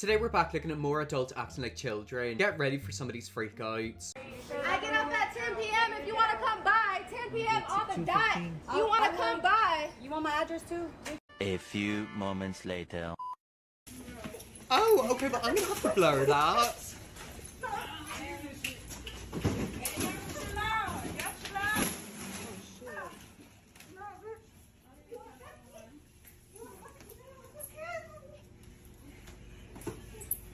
Today we're back looking at more adults acting like children. Get ready for some of these freakouts. I get off at 10 p.m. if you want to come by. 10 p.m. on the dot. You want to come by. You want my address too? A few moments later. Oh, okay, but I'm gonna have to blur that.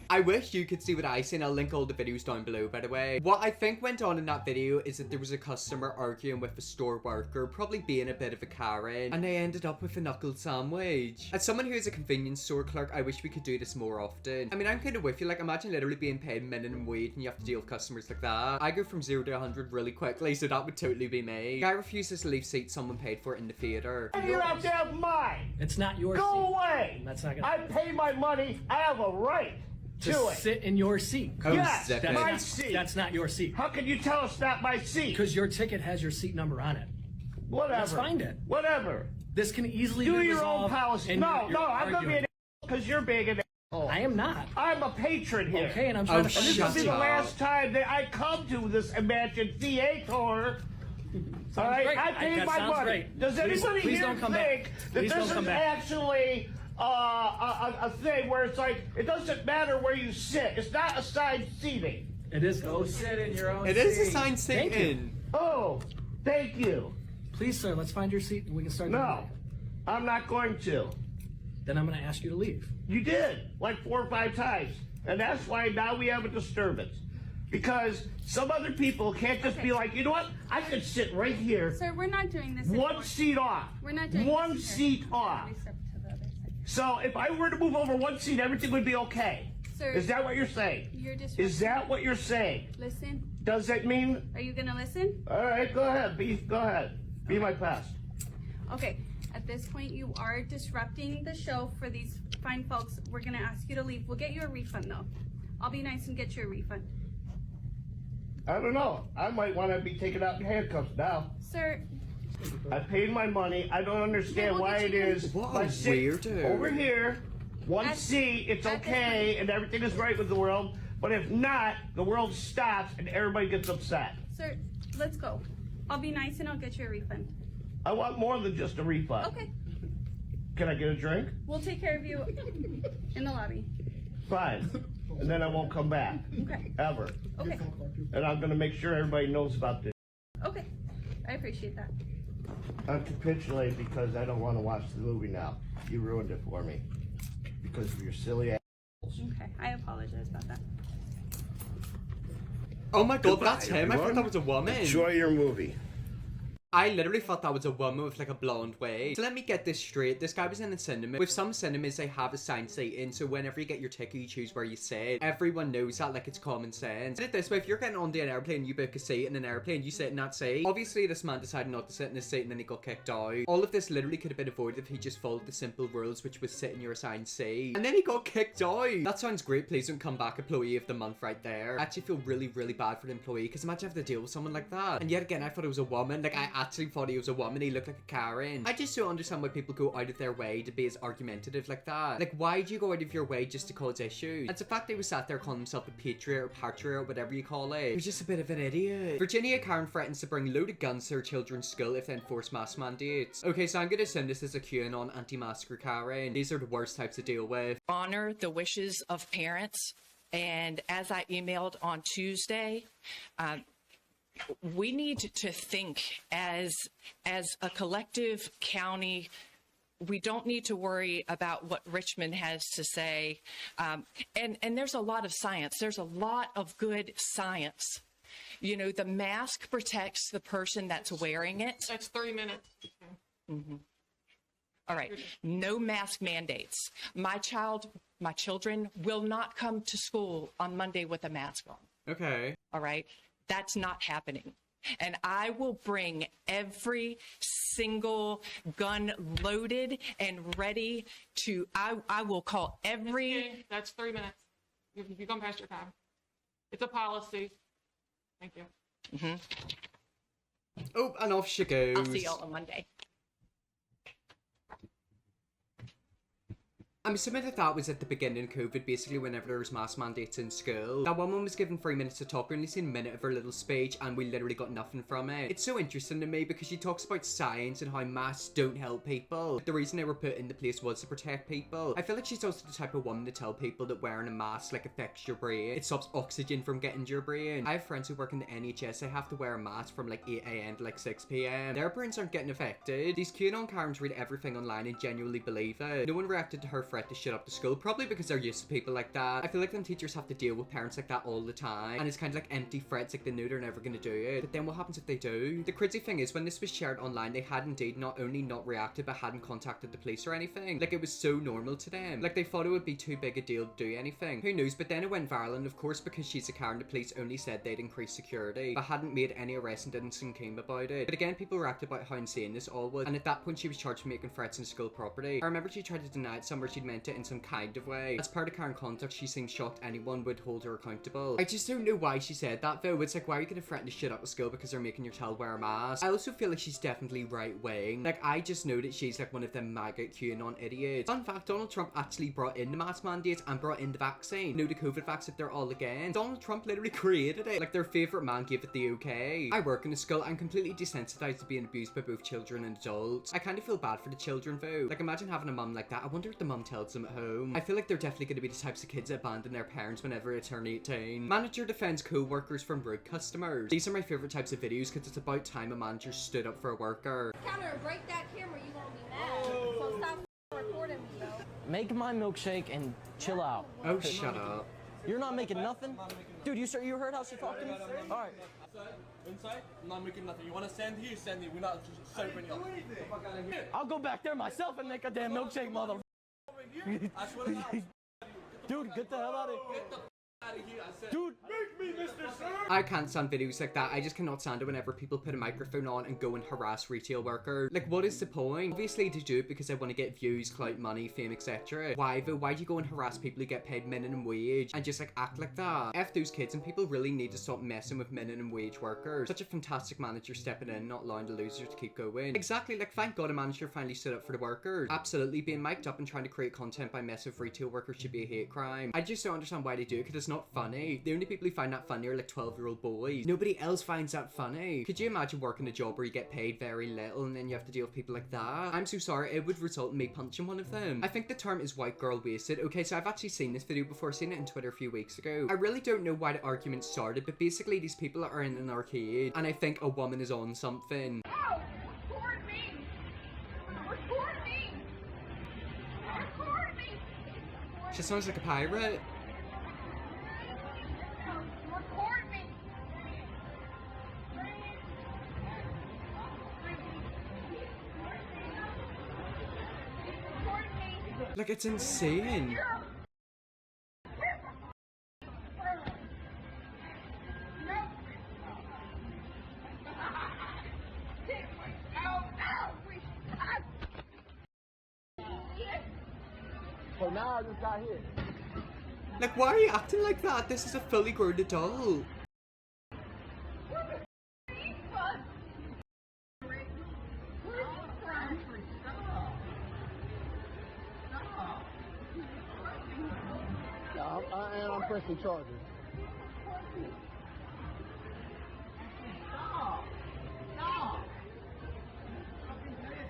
I wish you could see what I see, and I'll link all the videos down below, by the way. What I think went on in that video is that there was a customer arguing with a store worker, probably being a bit of a Karen, and they ended up with a knuckle sandwich. As someone who is a convenience store clerk, I wish we could do this more often. I mean, I'm kind of with you. Like, imagine literally being paid minimum wage and you have to deal with customers like that. I go from 0 to 100 really quickly, so that would totally be me. Guy refuses to leave seat someone paid for in the theater. You're out there of mine. It's not your Go seat. away. That's not gonna I pay my money. I have a right to it. sit in your seat. Oh, Yes, zip it. my seat. That's not your seat. How can you tell it's not my seat? Because your ticket has your seat number on it. Whatever. Let's find it. Whatever. This can easily Do be your own resolved. policy. and No, you're I'm going to be an arguing. because you're being an asshole. I am not. I'm a patron here. Okay, and I'm trying to Oh, find This will shut be the up. last time that I come to this imagined theater. All right, great. I paid That my sounds money. great. Does Please- anybody please here don't come think back. that Please this don't is come back. actually a thing where it's like it doesn't matter where you sit? It's not assigned seating. It is. Go sit in your own It is seat. assigned Thank you. seating. Oh, thank you. Please, sir, let's find your seat and we can start. the No, meeting. I'm not going to. Then I'm going to ask you to leave. You did, like 4 or 5 times. And that's why now we have a disturbance. Because some other people can't just be like, you know what? I could sit right here, Sir, we're not doing this one anymore. seat off. We're not doing one this seat off. Step to the other side. So if I were to move over one seat, everything would be okay. Sir, Is that what you're saying? you're disrupting. Is that what you're saying? Listen. Does that mean? Are you gonna listen? All right, go ahead. Go ahead. Be my pest. Okay. At this point, you are disrupting the show for these fine folks. We're gonna ask you to leave. We'll get you a refund though. I'll be nice and get you a refund. I don't know. I might want to be taken out in handcuffs now. Sir, I paid my money. I don't understand we'll why get it you- is. What if I a sit weirdo. over here, one At- seat, it's at this okay, point- and everything is right with the world. But if not, the world stops and everybody gets upset. sir, let's go. I'll be nice and I'll get you a refund. I want more than just a refund. Okay. Can I get a drink? We'll take care of you in the lobby. Fine. And then I won't come back. Okay. Ever. Okay. And I'm going to make sure everybody knows about this. Okay. I appreciate that. I'm capitulating because I don't want to watch the movie now. You ruined it for me. Because of your silly ass. Okay. I apologize about that. Oh my god, Goodbye, that's him. I thought everyone. that was a woman. Enjoy your movie. I literally thought that was a woman with like a blonde wig. So let me get this straight. This guy was in a cinema. With some cinemas, they have assigned seating. So whenever you get your ticket, you choose where you sit. Everyone knows that, like it's common sense. Put it this way, if you're getting onto an airplane, you book a seat in an airplane, you sit in that seat. Obviously, this man decided not to sit in his seat and then he got kicked out. All of this literally could have been avoided if he just followed the simple rules, which was sit in your assigned seat. And then he got kicked out. That sounds great. Please don't come back employee of the month right there. I actually feel really, really bad for the employee because imagine having to deal with someone like that. And yet again, I thought it was a woman. Like I actually thought he was a woman. He looked like a Karen. I just don't understand why people go out of their way to be as argumentative like that. Like, why do you go out of your way just to cause issues? It's the fact that he was sat there calling himself a patriot or patriot or whatever you call it. He was just a bit of an idiot. Virginia Karen threatens to bring loaded guns to her children's school if they enforce mask mandates. Okay, so I'm gonna assume this is a QAnon anti-masker Karen. These are the worst types to deal with. Honor the wishes of parents. And as I emailed on Tuesday, we need to think as a collective county. We don't need to worry about what Richmond has to say. And there's a lot of science. There's a lot of good science. You know, the mask protects the person that's wearing it. That's 3 minutes. All right. No mask mandates. My children will not come to school on Monday with a mask on. Okay. All right. That's not happening. And I will bring every single gun loaded and ready to, I will call every. Okay, that's 3 minutes. You've gone past your time. It's a policy. Thank you. Oh, and off she goes. I'll see y'all on Monday. I'm assuming that was at the beginning of COVID, basically whenever there was mask mandates in school. That woman was given 3 minutes to talk. We only seen a minute of her little speech and we literally got nothing from it. It's so interesting to me because she talks about science and how masks don't help people. The reason they were put into place was to protect people. I feel like she's also the type of woman to tell people that wearing a mask like affects your brain. It stops oxygen from getting to your brain. I have friends who work in the NHS. They have to wear a mask from like 8 AM to like 6 PM. Their brains aren't getting affected. These QAnon Karens read everything online and genuinely believe it. No one reacted to her threat to shut up the school, probably because they're used to people like that. I feel like them teachers have to deal with parents like that all the time, and it's kind of like empty threats, like they know they're never gonna do it. But then what happens if they do? The crazy thing is, when this was shared online, they had indeed not only not reacted, but hadn't contacted the police or anything. Like, it was so normal to them. Like, they thought it would be too big a deal to do anything. Who knows? But then it went viral, and of course, because she's a Karen, the police only said they'd increase security, but hadn't made any arrests and didn't seem keen about it. But again, people reacted about how insane this all was, and at that point, she was charged with making threats on school property. I remember she tried to deny it somewhere she'd meant it in some kind of way. As part of Karen conduct, she seemed shocked anyone would hold her accountable. I just don't know why she said that though. It's like, why are you gonna threaten to shit up a school because they're making your child wear a mask? I also feel like she's definitely right wing. Like, I just know that she's like one of them MAGA QAnon idiots. Fun fact, Donald Trump actually brought in the mask mandates and brought in the vaccine. No, the COVID vaccine they're all against. Donald Trump literally created it. Like, their favorite man gave it the okay. I work in a school. I'm completely desensitized to being abused by both children and adults. I kind of feel bad for the children though. Like, imagine having a mum like that. I wonder what the mum tells them at home. I feel like they're definitely going to be the types of kids that abandon their parents whenever they turn 18. Manager defends co-workers from rude customers. These are my favorite types of videos because it's about time a manager stood up for a worker. Counter, break that camera, you won't be mad. So stop recording me, though. Make my milkshake and chill out. Oh, shut up. You're not making nothing? Dude, you heard how she talked to me? Alright. Inside? I'm not making nothing. You want to send here? Send it. We're not serving you. I'll go back there myself and make a damn milkshake, mother. I swear to God. Dude, get the hell out of here. Get the out of here. I said. Dude, make me, Mr. Sir. I can't stand videos like that. I just cannot stand it whenever people put a microphone on and go and harass retail workers. Like, what is the point? Obviously they do it because they want to get views, clout, money, fame, etc. Why though? Why do you go and harass people who get paid minimum wage and just like act like that? F those kids, and people really need to stop messing with minimum wage workers. Such a fantastic manager stepping in, not allowing the losers to keep going. Exactly, like, thank God a manager finally stood up for the workers. Absolutely, being mic'd up and trying to create content by messing with retail workers should be a hate crime. I just don't understand why they do it, because it's not funny. The only people who find that funny are like 12-year-old boys. Nobody else finds that funny. Could you imagine working a job where you get paid very little and then you have to deal with people like that? I'm so sorry, it would result in me punching one of them. I think the term is white girl wasted. Okay, so I've actually seen this video before, seen it on Twitter a few weeks ago. I really don't know why the argument started, but basically these people are in an arcade and I think a woman is on something. Oh, record me! Record me! Record me! She sounds like a pirate. Record me! Record me! Like, it's insane. So now I just got hit. Like, why are you acting like that? This is a fully grown adult. Yeah, I'm pressing charges.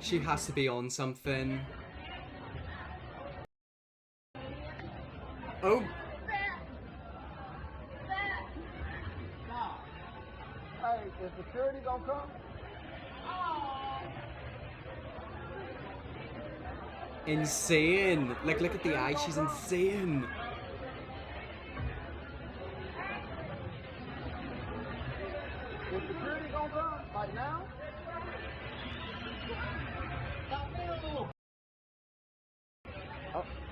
She has to be on something. Oh. Hey, is security gonna come? Insane. Like, look at the eye. She's insane. Is security gonna come? Like now?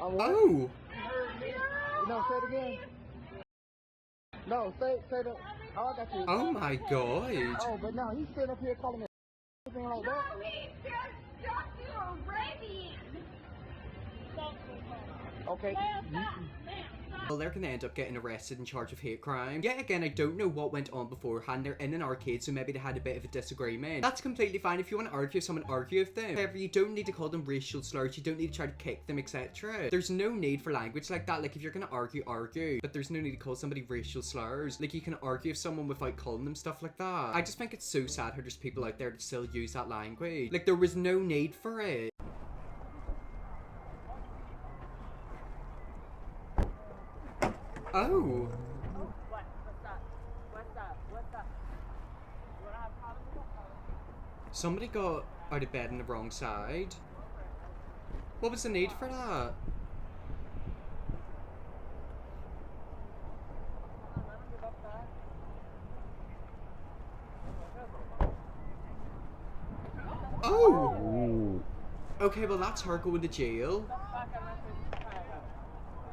Oh. No, say it again. No, say the. Oh, I got you. Oh my God. Oh, but no, he's sitting up here calling me anything like that. No, he just got you Arabian! Okay. Stop, stop, Well, they're gonna end up getting arrested in charge of hate crime. Yet again, I don't know what went on beforehand. They're in an arcade, so maybe they had a bit of a disagreement. That's completely fine. If you want to argue with someone, argue with them. However, you don't need to call them racial slurs. You don't need to try to kick them, etc. There's no need for language like that. Like, if you're gonna argue, argue. But there's no need to call somebody racial slurs. Like, you can argue with someone without calling them stuff like that. I just think it's so sad how there's people out there that still use that language. Like, there was no need for it. Oh. Somebody got out of bed on the wrong side. What was the need for that? Oh! Okay, well that's her going to jail.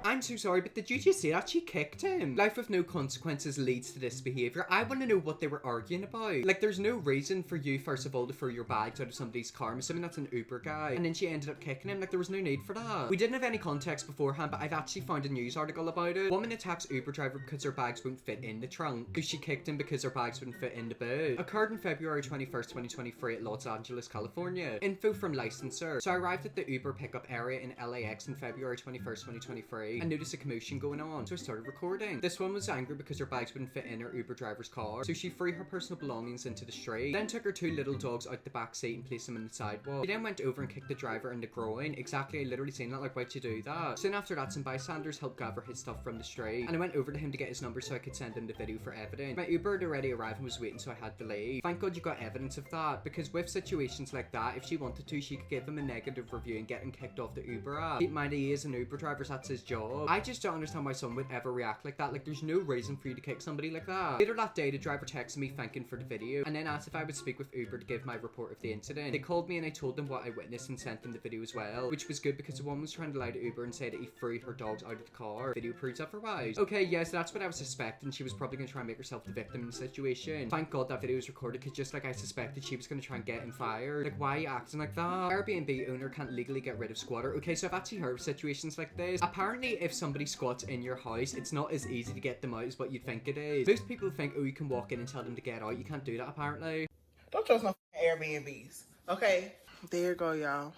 I'm so sorry, but did you just see that? She kicked him. Life with no consequences leads to this behaviour. I want to know what they were arguing about. Like, there's no reason for you, first of all, to throw your bags out of somebody's car. I'm assuming that's an Uber guy. And then she ended up kicking him. Like, there was no need for that. We didn't have any context beforehand, but I've actually found a news article about it. Woman attacks Uber driver because her bags won't fit in the trunk. Because she kicked him because her bags wouldn't fit in the boot. Occurred on February 21st, 2023 at Los Angeles, California. Info from licensor. So I arrived at the Uber pickup area in LAX on February 21st, 2023. And noticed a commotion going on, so I started recording. This one was angry because her bags wouldn't fit in her Uber driver's car, so she threw her personal belongings into the street, then took her two little dogs out the back seat and placed them in the sidewalk. She then went over and kicked the driver in the groin. Exactly, I literally seen that, like, why'd you do that? Soon after that, some bystanders helped gather his stuff from the street, and I went over to him to get his number so I could send him the video for evidence. My Uber had already arrived and was waiting, so I had to leave. Thank God you got evidence of that, because with situations like that, if she wanted to, she could give him a negative review and get him kicked off the Uber app. Keep in mind, he is an Uber driver, so that's his job. I just don't understand why someone would ever react like that. Like, there's no reason for you to kick somebody like that. Later that day, the driver texted me thanking for the video and then asked if I would speak with Uber to give my report of the incident. They called me and I told them what I witnessed and sent them the video as well, which was good because the woman was trying to lie to Uber and say that he threw her dogs out of the car. Video proves otherwise. Okay, yes, that's what I was suspecting. She was probably going to try and make herself the victim in the situation. Thank God that video was recorded, because just like I suspected, she was going to try and get him fired. Like, why are you acting like that? Airbnb owner can't legally get rid of squatter. Okay, so I've actually heard of situations like this. Apparently, if somebody squats in your house, it's not as easy to get them out as what you'd think it is. Most people think, oh, you can walk in and tell them to get out. You can't do that, apparently. Don't trust no Airbnbs, okay? There you go, y'all.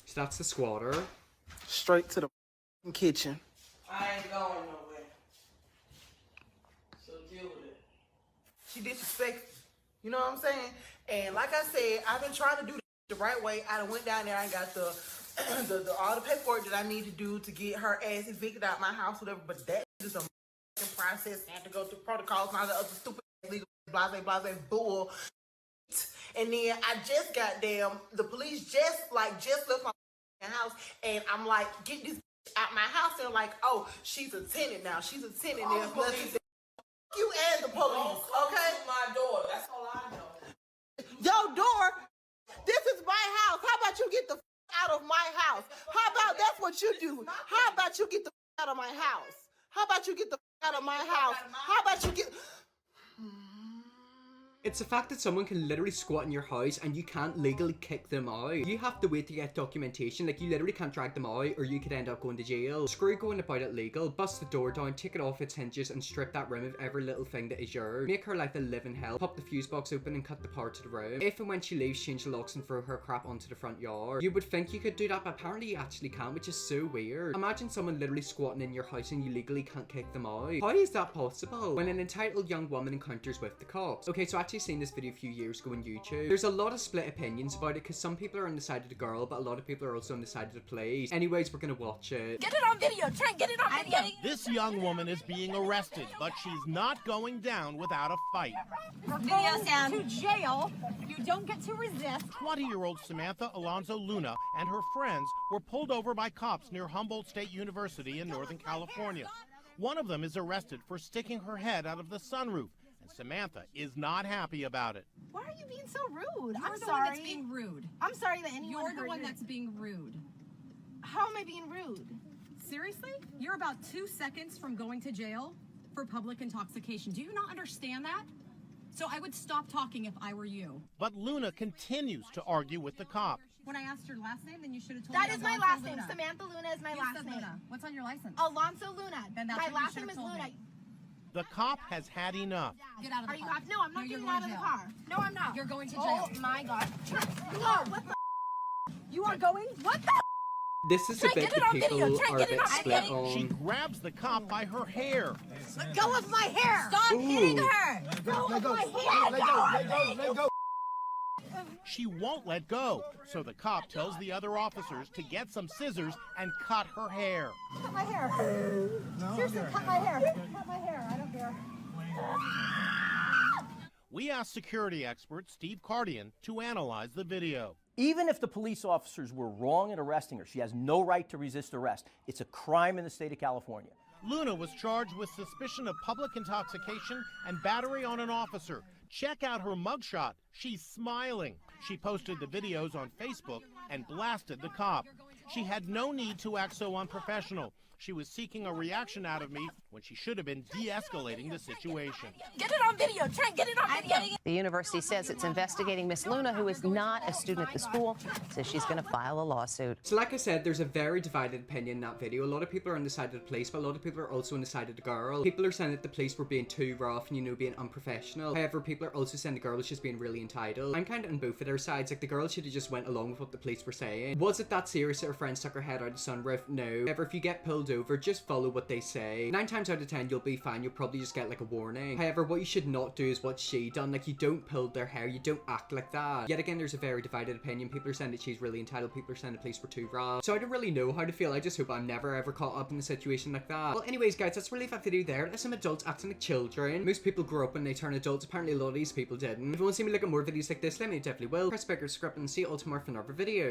So that's the squatter. Straight to the kitchen. I ain't going nowhere. So deal with it. She disrespectful. You know what I'm saying? And like I said, I've been trying to do the right way. I done went down there and got the all the paperwork that I need to do to get her ass evicted out my house, whatever. But that is a process. I have to go through protocols and all the other stupid legal blase bull. And then I just got the police just left my house, and I'm like, get this out my house. They're like, oh, she's a tenant now. She's a tenant. There's nothing. You and the police, okay? My door. That's all I know. Your door. This is my house. How about you get the out of my house? How about that's what you do? How about you get the out of my house? How about you get the out of my house? How about you get... It's the fact that someone can literally squat in your house and you can't legally kick them out. You have to wait to get documentation. Like, you literally can't drag them out, or you could end up going to jail. Screw going about it legal. Bust the door down, take it off its hinges, and strip that room of every little thing that is yours. Make her life a living hell. Pop the fuse box open and cut the power to the room. If and when she leaves, change the locks and throw her crap onto the front yard. You would think you could do that, but apparently you actually can't, which is so weird. Imagine someone literally squatting in your house and you legally can't kick them out. How is that possible? When an entitled young woman encounters with the cops. Okay, so I actually seen this video a few years ago on YouTube. There's a lot of split opinions about it, because some people are on the side of the girl, but a lot of people are also on the side of the police. Anyways, we're gonna watch it. Get it on video, Trent, get it on video. This young woman is being arrested, but she's not going down without a fight. Video Sam. To jail. You don't get to resist. 20-year-old Samantha Alonzo Luna and her friends were pulled over by cops near Humboldt State University in Northern California. One of them is arrested for sticking her head out of the sunroof, and Samantha is not happy about it. Why are you being so rude? You're I'm the sorry. one that's being rude. I'm sorry that anyone You're the heard one you. that's being rude. How am I being rude? Seriously? You're about 2 seconds from going to jail for public intoxication. Do you not understand that? So I would stop talking if I were you. But Luna continues to argue with the cop. When I asked your last name, then you should have told That me. is my Alonso last name. Luna. Samantha Luna is my You last said name. Luna. What's on your license? Alonso Luna. Then that's my what you last should name have is told Luna. me. The cop has had enough. Get out of the Are you car. happy? No, I'm not You're getting going out to of the jail. car. No, I'm not. You're going to jail. Oh my God. No, what the? You are going? What the? This is a bit that people are a bit split She on. grabs the cop by her hair. Let go of my hair. Stop Ooh. hitting her. Let go of my hair. Let go. She won't let go, so the cop tells the other officers to get some scissors and cut her hair. Cut my hair. Seriously, cut my hair. Cut my hair. I don't care. We asked security expert Steve Cardian to analyze the video. Even if the police officers were wrong in arresting her, she has no right to resist arrest. It's a crime in the state of California. Luna was charged with suspicion of public intoxication and battery on an officer. Check out her mugshot. She's smiling. She posted the videos on Facebook and blasted the cop. She had no need to act so unprofessional. She was seeking a reaction out of me when she should have been de-escalating the situation. Get it on video. Trent, get it on video. The university says it's investigating Miss Luna, who is not a student at the school, says she's going to file a lawsuit. So like I said, there's a very divided opinion in that video. A lot of people are on the side of the police, but a lot of people are also on the side of the girl. People are saying that the police were being too rough and, you know, being unprofessional. However, people are also saying the girl was just being really entitled. I'm kind of on both of their sides. Like, the girl should have just went along with what the police were saying. Was it that serious that her friend stuck her head out the sunroof? No. However, if you get pulled over, just follow what they say. 9 times out of 10, you'll be fine. You'll probably just get like a warning. However, what you should not do is what she done. Like, you don't pull their hair. You don't act like that. Yet again, there's a very divided opinion. People are saying that she's really entitled. People are saying the police were too rough. So I don't really know how to feel. I just hope I'm never ever caught up in a situation like that. Well, anyways, guys, that's really that video there. There's some adults acting like children. Most people grow up when they turn adults. Apparently, a lot of these people didn't. If you want to see me look at more videos like this, let me know, definitely will. Press bigger, subscribe, and see you all tomorrow for another video.